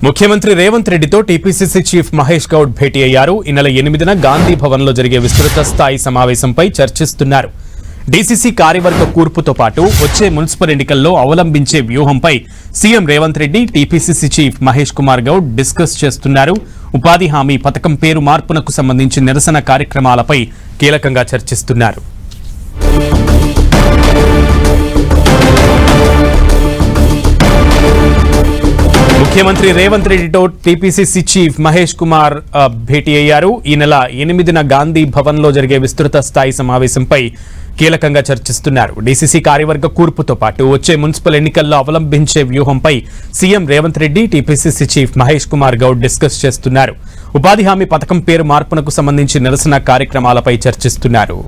ముఖ్యమంత్రి రేవంత్ రెడ్డితో TPCC chief Mahesh Goud భేటీ అయ్యారు. ఈ నెల 8న గాంధీ భవన్లో జరిగే విస్తృత స్థాయి సమావేశంపై చర్చిస్తున్నారు. డీసీసీ కార్యవర్గ కూర్పుతో పాటు వచ్చే మున్సిపల్ ఎన్నికల్లో అవలంబించే వ్యూహంపై CM Revanth Reddy, TPCC chief Mahesh Kumar Goud discuss చేస్తున్నారు. ఉపాధి హామీ పథకం పేరు మార్పునకు సంబంధించి నిరసన కార్యక్రమాలపై కీలకంగా చర్చిస్తున్నారు. ముఖ్యమంత్రి రేవంత్ రెడ్డితో టీపీసీసీ చీఫ్ మహేష్ కుమార్ భేటీ అయ్యారు. ఈ నెల 8న గాంధీ భవన్లో జరిగే విస్తృత స్థాయి సమావేశంపై కీలకంగా చర్చిస్తున్నారు. డీసీసీ కార్యవర్గ కూర్పుతో పాటు వచ్చే మున్సిపల్ ఎన్నికల్లో అవలంబించే వ్యూహంపై CM Revanth Reddy, TPCC chief Mahesh Kumar Goud discuss చేస్తున్నారు. ఉపాధి హామీ పథకం పేరు మార్పునకు సంబంధించి నిరసన కార్యక్రమాలపై చర్చిస్తున్నారు.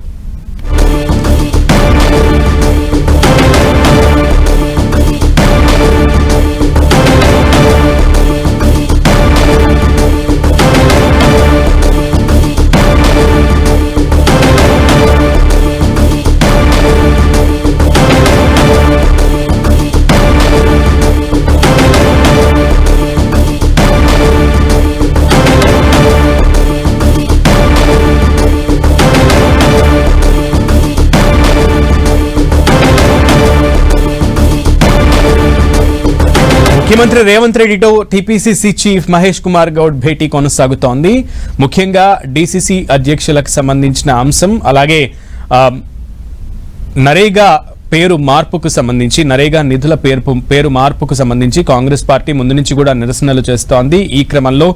ముఖ్యమంత్రి రేవంత్ రెడ్డితో టీపీసీసీ చీఫ్ మహేష్ కుమార్ గౌడ్ భేటీ కొనసాగుతోంది. ముఖ్యంగా డీసీసీ అధ్యక్షులకు సంబంధించిన అంశం, అలాగే నరేగా పేరు మార్పుకు సంబంధించి, నరేగా నిధుల పేరు మార్పుకు సంబంధించి కాంగ్రెస్ పార్టీ ముందు నుంచి కూడా నిరసనలు చేస్తోంది. ఈ క్రమంలో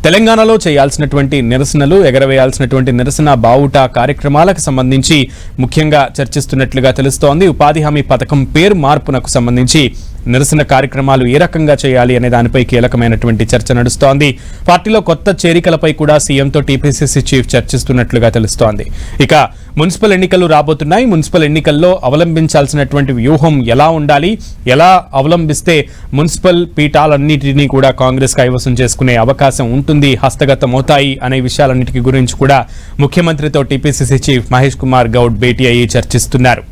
తెలంగాణలో చేయాల్సినటువంటి నిరసనలు, ఎగరవేయాల్సినటువంటి నిరసన బావుట కార్యక్రమాలకు సంబంధించి ముఖ్యంగా చర్చిస్తున్నట్లుగా తెలుస్తోంది. ఉపాధి హామీ పథకం పేరు మార్పునకు సంబంధించి నిరసన కార్యక్రమాలు ఏ రకంగా చేయాలి అనే దానిపై కీలకమైనటువంటి చర్చ నడుస్తోంది. పార్టీలో కొత్త చేరికలపై కూడా సీఎంతో టీపీసీసీ చీఫ్ చర్చిస్తున్నట్లుగా తెలుస్తోంది. ఇక మున్సిపల్ ఎన్నికలు రాబోతున్నాయి. మున్సిపల్ ఎన్నికల్లో అవలంబించాల్సినటువంటి వ్యూహం ఎలా ఉండాలి, ఎలా అవలంబిస్తే మున్సిపల్ పీఠాలన్నింటినీ కూడా కాంగ్రెస్ కైవసం చేసుకునే అవకాశం ఉంటుంది, హస్తగతమవుతాయి అనే విషయాలన్నింటి గురించి కూడా ముఖ్యమంత్రితో టీపీసీసీ చీఫ్ మహేష్ కుమార్ గౌడ్ భేటీ అయ్యి చర్చిస్తున్నారు.